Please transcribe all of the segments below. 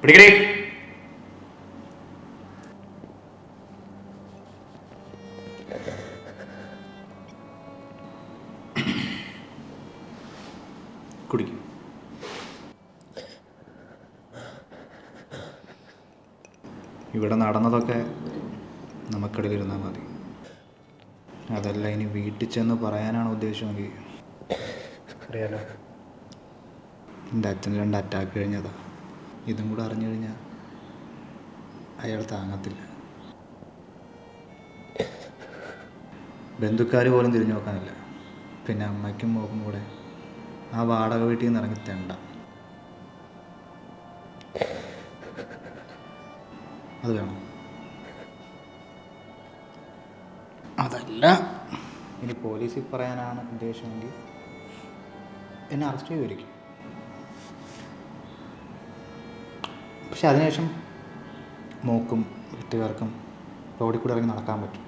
പിടിക്കടി. കുടിക്കും. ഇവിടെ നടന്നതൊക്കെ നമുക്കിടയിലിരുന്നാൽ മതി. അതല്ല ഇനി വീട്ടിൽ ചെന്ന് പറയാനാണ് ഉദ്ദേശമെങ്കിൽ അറിയാലോ, എൻ്റെ അച്ഛന് 2 അറ്റാക്ക് കഴിഞ്ഞതാ. ഇതും കൂടെ അറിഞ്ഞു കഴിഞ്ഞാൽ അയാൾ താങ്ങത്തില്ല. ബന്ധുക്കാർ പോലും തിരിഞ്ഞു നോക്കാനില്ല. പിന്നെ അമ്മയ്ക്കും മോക്കും കൂടെ ആ വാടക വീട്ടിൽ നിന്ന് ഇറങ്ങി തെണ്ട. അത് വേണം. അതല്ല ഇനി പോലീസിൽ പറയാനാണ് ഉദ്ദേശമെങ്കിൽ എന്നെ അറസ്റ്റ് ചെയ്യുമായിരിക്കും. പക്ഷെ അതിനുശേഷം മോക്കും വീട്ടുകാർക്കും റോഡിൽ കൂടെ ഇറങ്ങി നടക്കാൻ പറ്റും.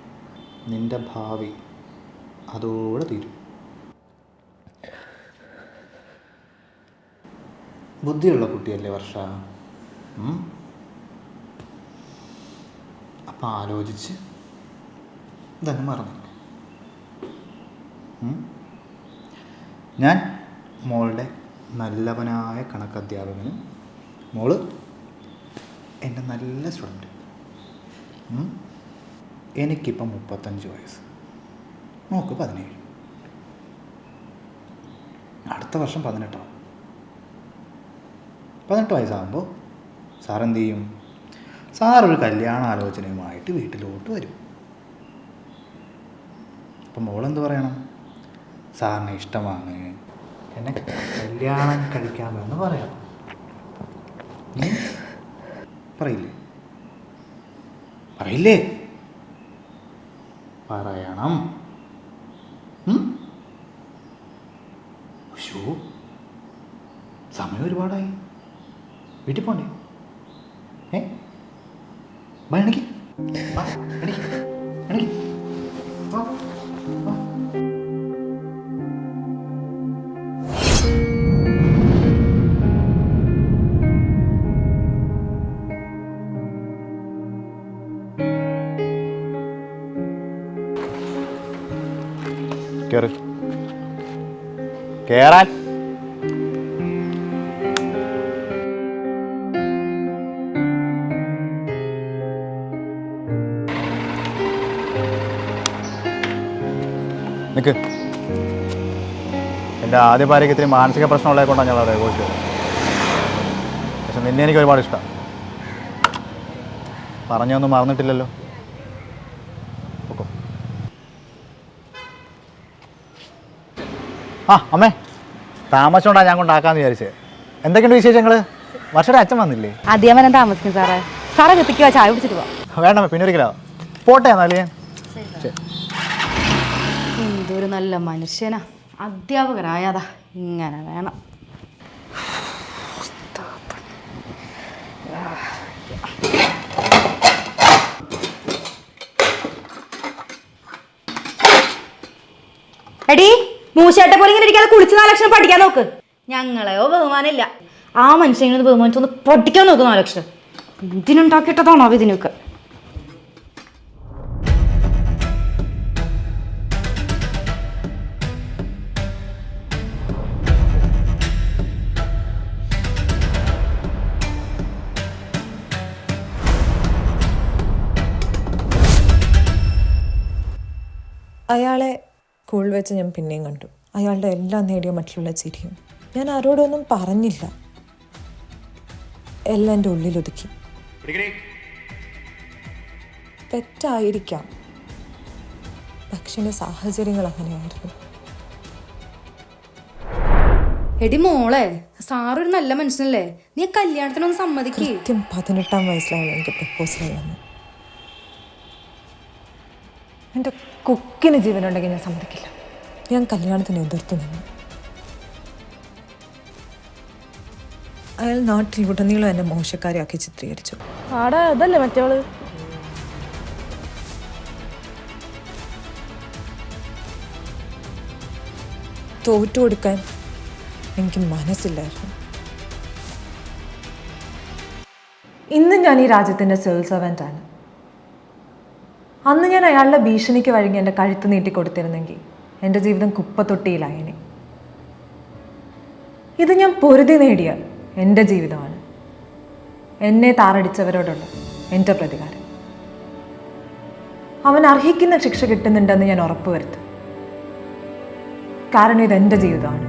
നിൻ്റെ ഭാവി അതോടെ തീരും. ബുദ്ധിയുള്ള കുട്ടിയല്ലേ വർഷ. അപ്പം ആലോചിച്ച് ഇതങ്ങ് മറന്നു. ഞാൻ മോളുടെ നല്ലവനായ കണക്കധ്യാപകനും മോള് എൻ്റെ നല്ല സ്റ്റുഡൻറ്റ്. എനിക്കിപ്പം 35 വയസ്സ്, മോൾക്ക് 17. അടുത്ത വർഷം 18 ആവും. 18 വയസ്സാകുമ്പോൾ സാറെന്ത് ചെയ്യും? സാറൊരു കല്യാണ ആലോചനയുമായിട്ട് വീട്ടിലോട്ട് വരും. അപ്പം മോളെന്ത് പറയണം? സാറിന് ഇഷ്ടമാണ്, എന്നെ കല്യാണം കഴിക്കാമെന്ന് പറയണം. പറയില്ലേ? പറയില്ലേ? പറയണം. ഷോ, സമയം ഒരുപാടായി. വീട്ടിൽ പോണ്ടേ? എണീക്ക്. കേറാൻ. നിക്ക്. എൻ്റെ ആദ്യ ഭാര്യയ്ക്ക് ഇത്തിരി മാനസിക പ്രശ്നമുള്ളത് കൊണ്ടാണ് ഞങ്ങൾ ഡൈവോഴ്സ് ചെയ്തത്. പക്ഷെ നിന്നെ എനിക്ക് ഒരുപാട് ഇഷ്ടമാണ്. പറഞ്ഞൊന്നും മറന്നിട്ടില്ലല്ലോ. ആ അമ്മേ, താമസിച്ചോണ്ടാണ് ഞാൻ കൊണ്ടാക്കാന്ന് വിചാരിച്ചത്. എന്തൊക്കെയുണ്ട് വിശേഷങ്ങൾ? വർഷയുടെ അച്ഛൻ വന്നില്ലേ? അധികം താമസിക്കും സാറേ. സാറേ എത്തിക്കുക, ചായ കുടിച്ചിട്ട് പോവാം. വേണ്ട, പിന്നെ ഒരിക്കലോ പോട്ടെ എന്നാലേ. എന്തൊരു നല്ല മനുഷ്യനാ. അധ്യാപകരായതാ ഇങ്ങനെ വേണം. എടീ, മൂശേട്ടെ പോലെ ഇങ്ങനെ ഇരിക്കാതെ കുളിച്ച് 4 ലക്ഷം പഠിക്കാൻ നോക്ക്. ഞങ്ങളെയോ ബഹുമാനമില്ല. ആ മനുഷ്യനെ ബഹുമാനിച്ചൊന്ന് പഠിക്കാൻ നോക്ക്. 4 ലക്ഷം ഇതിനുണ്ടാക്കിയിട്ടതാണോ ഇതിനൊക്കെ? അയാളെ സ്കൂളിൽ വെച്ച് ഞാൻ പിന്നെയും കണ്ടു. അയാളുടെ എല്ലാം നേടിയ മറ്റുള്ള ചിരിയും. ഞാൻ ആരോടൊന്നും പറഞ്ഞില്ല, എല്ലാം എൻ്റെ ഉള്ളിലൊതുക്കി. തെറ്റായിരിക്കാം, പക്ഷെ എൻ്റെ സാഹചര്യങ്ങൾ അങ്ങനെയായിരുന്നു. എടി മോളെ, സാറൊരു നല്ല മനുഷ്യനല്ലേ, നീ കല്യാണത്തിനൊന്ന് സമ്മതിക്കേ. കൃത്യം 18-ാം വയസ്സിലാണ് എനിക്ക് പ്രപ്പോസൽ വന്നത്. എൻ്റെ കുക്കിന് ജീവനുണ്ടെങ്കിൽ ഞാൻ സമ്മതിക്കില്ല. ഞാൻ കല്യാണത്തിന് എതിർത്തു നിന്നു. അയാൾ നാട്ടിലുടനീളം എന്നെ മോശക്കാരിയാക്കി ചിത്രീകരിച്ചു. അതല്ലേ മറ്റവള്? തോറ്റു കൊടുക്കാൻ എനിക്ക് മനസ്സില്ലായിരുന്നു. ഇന്ന് ഞാൻ ഈ രാജ്യത്തിൻ്റെ സിവിൽ സർവൻ്റാണ്. അന്ന് ഞാൻ അയാളുടെ ഭീഷണിക്ക് വഴങ്ങി എൻ്റെ കഴുത്ത് നീട്ടിക്കൊടുത്തിരുന്നെങ്കിൽ എൻ്റെ ജീവിതം കുപ്പത്തൊട്ടിയിലായേനെ. ഇത് ഞാൻ പൊരുതി നേടിയ എൻ്റെ ജീവിതമാണ്. എന്നെ താറടിച്ചവരോടുള്ള എൻ്റെ പ്രതികാരം. അവൻ അർഹിക്കുന്ന ശിക്ഷ കിട്ടുന്നുണ്ടെന്ന് ഞാൻ ഉറപ്പുവരുത്തും. കാരണം ഇതെൻ്റെ ജീവിതമാണ്.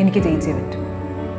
എനിക്ക് ജയിച്ചേ പറ്റൂ.